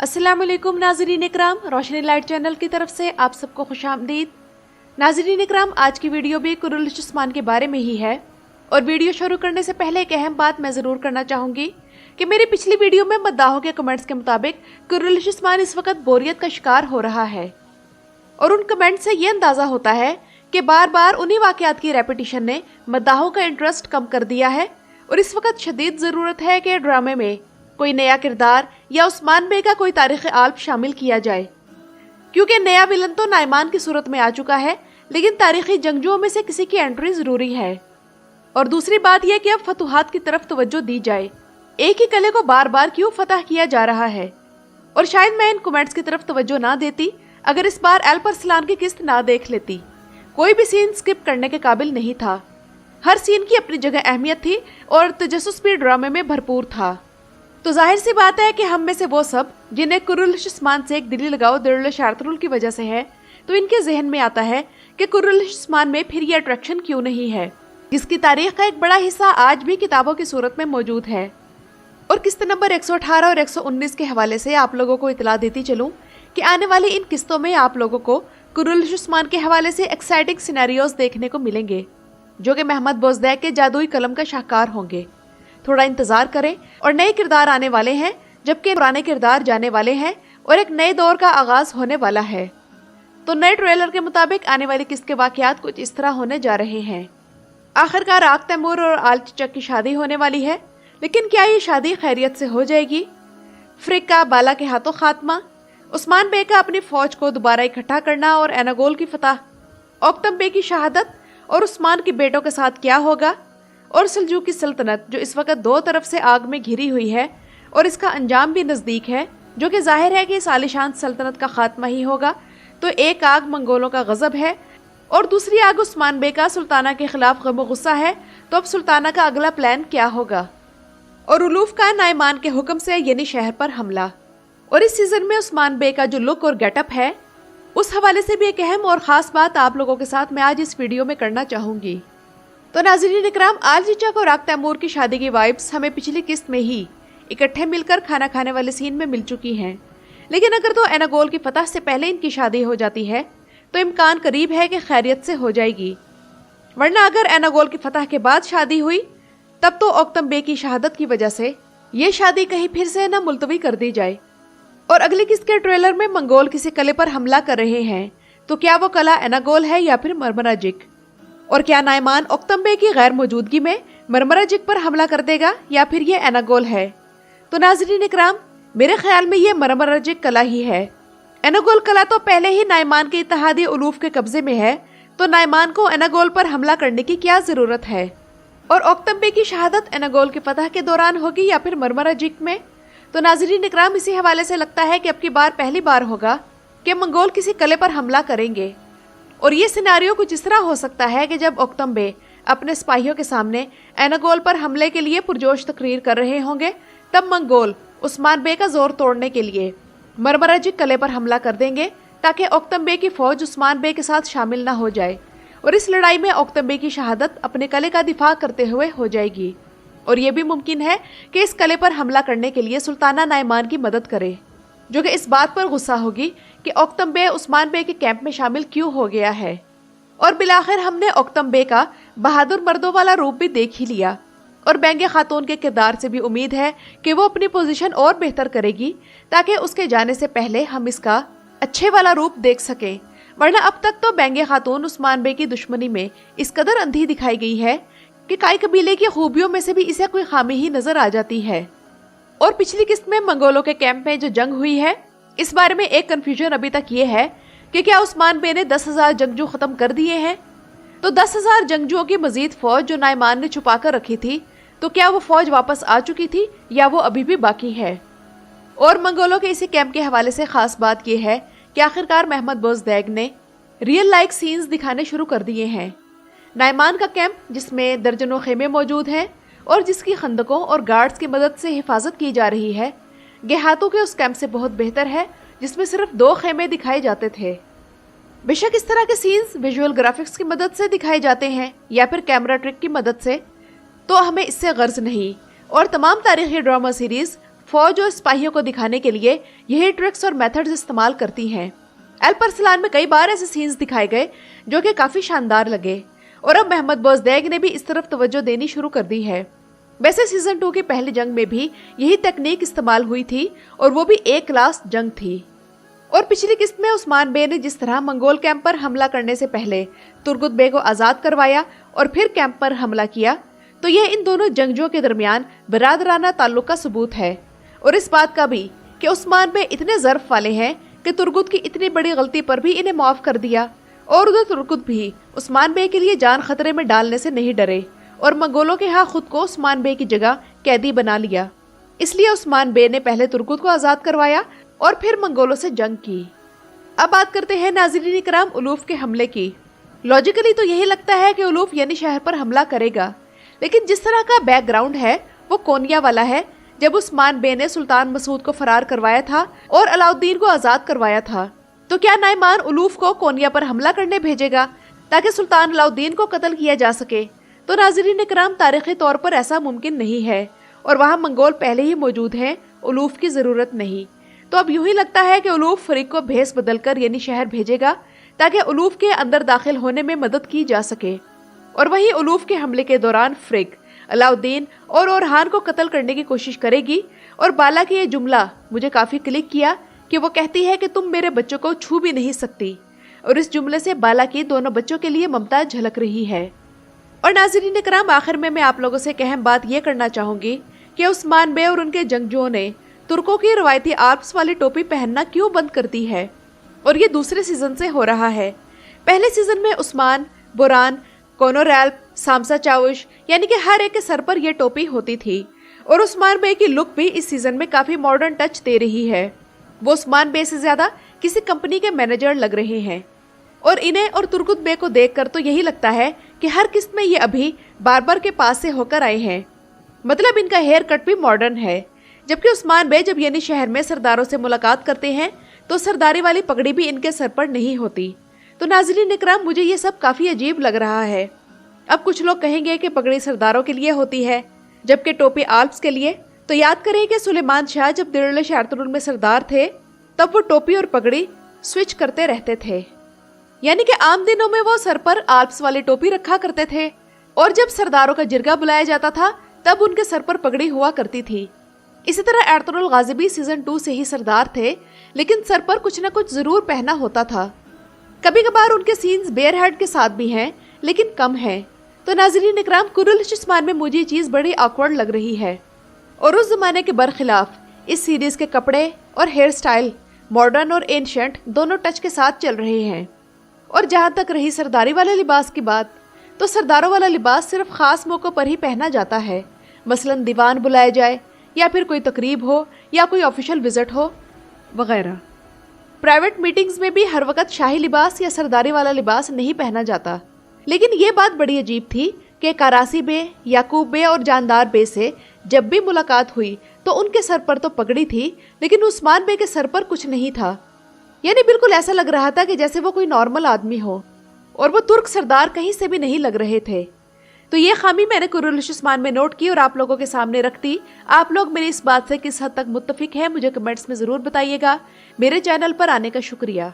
अस्सलाम वालेकुम नाज़रीन इकराम, रोशनी लाइट चैनल की तरफ से आप सबको खुशामदीद। नाज़रीन इकराम, आज की वीडियो भी कुर्रलिश उस्मान के बारे में ही है। और वीडियो शुरू करने से पहले एक अहम बात मैं ज़रूर करना चाहूँगी कि मेरी पिछली वीडियो में मद्दाहों के कमेंट्स के मुताबिक कुर्रलिश उस्मान इस वक्त बोरियत का शिकार हो रहा है। और उन कमेंट से ये अंदाज़ा होता है कि बार बार उन्हीं वाक़यात की रेपिटिशन ने मद्दाहों का इंटरेस्ट कम कर दिया है और इस वक्त शदीद ज़रूरत है कि ड्रामे में कोई नया किरदार या उस्मान बे का कोई तारीख़ आल्प शामिल किया जाए, क्योंकि नया विलन तो नाइमान की सूरत में आ चुका है, लेकिन तारीख़ी जंगजुओं में से किसी की एंट्री ज़रूरी है। और दूसरी बात यह कि अब फतूहात की तरफ तवज्जो दी जाए। एक ही किले को बार बार क्यों फतह किया जा रहा है? और शायद मैं इन कमेंट्स की तरफ तवज्जो ना देती अगर इस बार अल्परसलान की किस्त ना देख लेती। कोई भी सीन स्किप करने के काबिल नहीं था। हर सीन की अपनी जगह अहमियत थी और तजस्सुस भी ड्रामे में भरपूर था। तो जाहिर सी बात है कि हम में से वो सब जिन्हें कुर्रलिश उस्मान से एक दिली लगाव दिल शारतरुल की वजह से है, तो इनके जहन में आता है कि कुर्रलिश उस्मान में फिर ये अट्रैक्शन क्यों नहीं है, जिसकी तारीख का एक बड़ा हिस्सा आज भी किताबों की सूरत में मौजूद है। और किस्त नंबर 118 और 119 के हवाले से आप लोगों को इतला देती चलूँ कि आने वाली इन किस्तों में आप लोगों को कुर्रलिश उस्मान के हवाले से एक्साइटिंग सिनेरियोज देखने को मिलेंगे, जो कि महमद बोजदैक के जादुई कलम का शाहकार होंगे। थोड़ा इंतजार करें और नए किरदार आने वाले हैं, जबकि पुराने किरदार जाने वाले हैं और एक नए दौर का आगाज होने वाला है। तो नए ट्रेलर के मुताबिक आने वाली किस्त के वाकयात कुछ इस तरह होने जा रहे हैं। आखिरकार आग तैमूर और आल चचक की शादी होने वाली है, लेकिन क्या ये शादी खैरियत से हो जाएगी? फ्रिक का बाला के हाथों खात्मा, उस्मान बे का अपनी फौज को दोबारा इकट्ठा करना और एनागोल की फतह, ओक्तम बे की शहादत और उस्मान के बेटों के साथ क्या होगा? और सल्जूकी सल्तनत जो इस वक्त दो तरफ से आग में घिरी हुई है और इसका अंजाम भी नज़दीक है, जो कि जाहिर है कि इस आलिशान सल्तनत का खात्मा ही होगा। तो एक आग मंगोलों का गजब है और दूसरी आग उस्मान बे का सुल्ताना के खिलाफ गम गुस्सा है। तो अब सुल्ताना का अगला प्लान क्या होगा? और उलूफ का नाइमान के हुक्म से यानी शहर पर हमला। और इस सीजन में उस्मान बे का जो लुक और गेटअप है, उस हवाले से भी एक अहम और ख़ास बात आप लोगों के साथ मैं आज इस वीडियो में करना चाहूँगी। तो नाज़रीन इकराम, आल चचक और आग तैमूर की शादी की वाइब्स हमें पिछली किस्त में ही इकट्ठे मिलकर खाना खाने वाले सीन में मिल चुकी हैं, लेकिन अगर तो एनागोल की फतह से पहले इनकी शादी हो जाती है तो इम्कान करीब है कि खैरियत से हो जाएगी। वरना अगर एनागोल की फतह के बाद शादी हुई तब तो ओक्तम बे की शहादत की वजह से ये शादी कहीं फिर से न मुलतवी कर दी जाए। और अगली किस्त के ट्रेलर में मंगोल किसी किले पर हमला कर रहे हैं, तो क्या वो किला एनागोल है या फिर मरमराजिक? और क्या नाइमान ओक्तम बे की गैर मौजूदगी में मरमराजिक पर हमला कर देगा या फिर ये एनागोल है? तो नाज़रीन इकराम, मेरे ख्याल में ये मरमराजिक किला ही है। एनागोल किला तो पहले ही नाइमान के इत्तेहादी उलूफ के कब्जे में है, तो नाइमान को एनागोल पर हमला करने की क्या जरूरत है? और ओक्तम बे की शहादत एनागोल की फतह के दौरान होगी या फिर मरमराजिक में? तो नाज़रीन इकराम, इसी हवाले से लगता है कि अब की बार पहली बार होगा कि मंगोल किसी किले पर हमला करेंगे। और ये सिनेरियो कुछ इस तरह हो सकता है कि जब ओक्तम बे अपने सिपाहियों के सामने एनागोल पर हमले के लिए पुरजोश तकरीर कर रहे होंगे, तब मंगोल उस्मान बे का जोर तोड़ने के लिए मरमराजिक किले पर हमला कर देंगे, ताकि ओक्तम बे की फौज उस्मान बे के साथ शामिल न हो जाए। और इस लड़ाई में ओक्तम बे की शहादत अपने किले का दिफा करते हुए हो जाएगी। और ये भी मुमकिन है कि इस किले पर हमला करने के लिए सुल्ताना नाइमान की मदद करे, जो कि इस बात पर गुस्सा होगी कि ओक्तम बे उस्मान बे के कैंप में शामिल क्यों हो गया है। और बिलाखिर हमने ओक्तम बे का बहादुर मर्दों वाला रूप भी देख ही लिया, और बेंगे खातून के किरदार से भी उम्मीद है कि वो अपनी पोजीशन और बेहतर करेगी, ताकि उसके जाने से पहले हम इसका अच्छे वाला रूप देख सकें। वरना अब तक तो बेंगे खातून उस्मान बे की दुश्मनी में इस कदर अंधी दिखाई गई है कि काई कबीले की खूबियों में से भी इसे कोई खामी ही नजर आ जाती है। और पिछली किस्त में मंगोलों के कैंप में जो जंग हुई है, इस बारे में एक कंफ्यूजन अभी तक ये है कि क्या उस्मान बे ने 10,000 जंगजू खत्म कर दिए हैं? तो 10,000 जंगजुओं की मजीद फौज जो नाइमान ने छुपा कर रखी थी, तो क्या वो फौज वापस आ चुकी थी या वो अभी भी बाकी है? और मंगोलों के इसी कैंप के हवाले से खास बात यह है कि आखिरकार महमद बोजदैक ने रियल लाइक सीन्स दिखाने शुरू कर दिए हैं। नाइमान का कैंप जिसमें दर्जनों खेमे मौजूद हैं और जिसकी खंदकों और गार्ड्स की मदद से हिफाजत की जा रही है, गेहातों के उस कैंप से बहुत बेहतर है जिसमें सिर्फ 2 खेमे दिखाए जाते थे। बेशक इस तरह के सीन्स विजुअल ग्राफिक्स की मदद से दिखाए जाते हैं या फिर कैमरा ट्रिक की मदद से, तो हमें इससे गर्ज नहीं। और तमाम तारीखी ड्रामा सीरीज फौज और सिपाहियों को दिखाने के लिए यही ट्रिक्स और मेथड्स इस्तेमाल करती हैं। अल्परसलान में कई बार ऐसे सीन्स दिखाए गए जो कि काफी शानदार लगे और अब मोहम्मद बोजदैक ने भी इस तरफ तवज्जो देनी शुरू कर दी है। वैसे सीजन 2 की पहली जंग में भी यही तकनीक इस्तेमाल हुई थी और वो भी एक क्लास जंग थी। और पिछली किस्त में उस्मान बे ने जिस तरह मंगोल कैंप पर हमला करने से पहले तुर्गुत बे को आजाद करवाया और फिर कैंप पर हमला किया, तो यह इन दोनों जंगजों के दरमियान बरादराना ताल्लुक का सबूत है और इस बात का भी कि उस्मान बे इतने ज़र्फ वाले हैं कि तुर्गुत की इतनी बड़ी गलती पर भी इन्हें माफ कर दिया और उधर तुर्गुत भी उस्मान बे के लिए जान खतरे में डालने से नहीं डरे और मंगोलों के यहाँ खुद को उस्मान बे की जगह कैदी बना लिया। इसलिए उस्मान बे ने पहले तुर्गुत को आजाद करवाया और फिर मंगोलों से जंग की। अब बात करते हैं नाज़रीन इकराम उलूफ के हमले की। लॉजिकली तो यही लगता है कि उलूफ यानी शहर पर हमला करेगा, लेकिन जिस तरह का बैकग्राउंड है वो कोनिया वाला है। जब उस्मान बे ने सुल्तान मसूद को फरार करवाया था और अलाउद्दीन को आजाद करवाया था, तो क्या नाइमान उलूफ को कोनिया पर हमला करने भेजेगा ताकि सुल्तान अलाउद्दीन को कत्ल किया जा सके? तो नाज़रीन इकराम तारीखी तौर पर ऐसा मुमकिन नहीं है और वहाँ मंगोल पहले ही मौजूद हैं, उलूफ की जरूरत नहीं। तो अब यूं ही लगता है कि उलूफ फरीक को भेस बदलकर यानी शहर भेजेगा ताकि उलूफ के अंदर दाखिल होने में मदद की जा सके। और वहीं उलूफ के हमले के दौरान फरीक अलाउद्दीन और ओरहान को कत्ल करने की कोशिश करेगी। और बाला की ये जुमला मुझे काफी क्लिक किया कि वो कहती है कि तुम मेरे बच्चों को छू भी नहीं सकती, और इस जुमले से बाला की दोनों बच्चों के लिए ममता झलक रही है। और नाज़रीन इकराम आखिर में मैं आप लोगों से एक अहम बात ये करना चाहूंगी कि उस्मान बे और उनके जंगजुओं ने तुर्कों की रवायती आर्प्स वाली टोपी पहनना क्यों बंद कर दी है, और ये दूसरे सीजन से हो रहा है। पहले सीजन में उस्मान, बोरान, कोनोरैल्प, सामसा चाउश यानी कि हर एक के सर पर यह टोपी होती थी, और उस्मान बे की लुक भी इस सीजन में काफी मॉडर्न टच दे रही है। वो उस्मान बे से ज्यादा किसी कंपनी के मैनेजर लग रहे हैं, और इन्हें और तुर्गुत बे को देखकर तो यही लगता है कि हर किस्त में ये अभी बार्बर के पास से होकर आए हैं। मतलब इनका हेयर कट भी मॉडर्न है। जबकि उस्मान बे जब यानी शहर में सरदारों से मुलाकात करते हैं तो सरदारी वाली पगड़ी भी इनके सर पर नहीं होती। तो नाज़रीन इकराम मुझे ये सब काफी अजीब लग रहा है। अब कुछ लोग कहेंगे कि पगड़ी सरदारों के लिए होती है जबकि टोपी आल्प्स के लिए। तो याद करें कि सुलेमान शाह जब दिरले शारतुल में सरदार थे तब वो टोपी और पगड़ी स्विच करते रहते थे, यानी कि आम दिनों में वो सर पर आल्प्स वाली टोपी रखा करते थे और जब सरदारों का जिरगा बुलाया जाता था तब उनके सर पर पगड़ी हुआ करती थी। इसी तरह एर्तुगरुल गाजी भी सीजन 2 से ही सरदार थे, लेकिन सर पर कुछ न कुछ जरूर पहना होता था। कभी कभार उनके सीन्स बेयर हेड के साथ भी हैं, लेकिन कम हैं। तो नाज़रीन इकराम कुरुल-ए-शिस्मान में मुझे ये चीज़ बड़ी ऑकवर्ड लग रही है, और उस जमाने के बरखिलाफ इस सीरीज के कपड़े और हेयर स्टाइल मॉडर्न और एंशिएंट दोनों टच के साथ चल रहे हैं। और जहाँ तक रही सरदारी वाले लिबास की बात, तो सरदारों वाला लिबास सिर्फ खास मौक़ों पर ही पहना जाता है, मसलन दीवान बुलाया जाए या फिर कोई तकरीब हो या कोई ऑफिशियल विजिट हो वगैरह। प्राइवेट मीटिंग्स में भी हर वक्त शाही लिबास या सरदारी वाला लिबास नहीं पहना जाता। लेकिन ये बात बड़ी अजीब थी कि करासी बे, याकूब बे और जानदार बे से जब भी मुलाकात हुई तो उनके सर पर तो पगड़ी थी, लेकिन उस्मान बे के सर पर कुछ नहीं था। यानी बिल्कुल ऐसा लग रहा था कि जैसे वो कोई नॉर्मल आदमी हो, और वो तुर्क सरदार कहीं से भी नहीं लग रहे थे। तो ये खामी मैंने कुरुल-ए-शिस्मान में नोट की और आप लोगों के सामने रख दी। आप लोग मेरी इस बात से किस हद तक मुत्तफिक हैं मुझे कमेंट्स में ज़रूर बताइएगा। मेरे चैनल पर आने का शुक्रिया।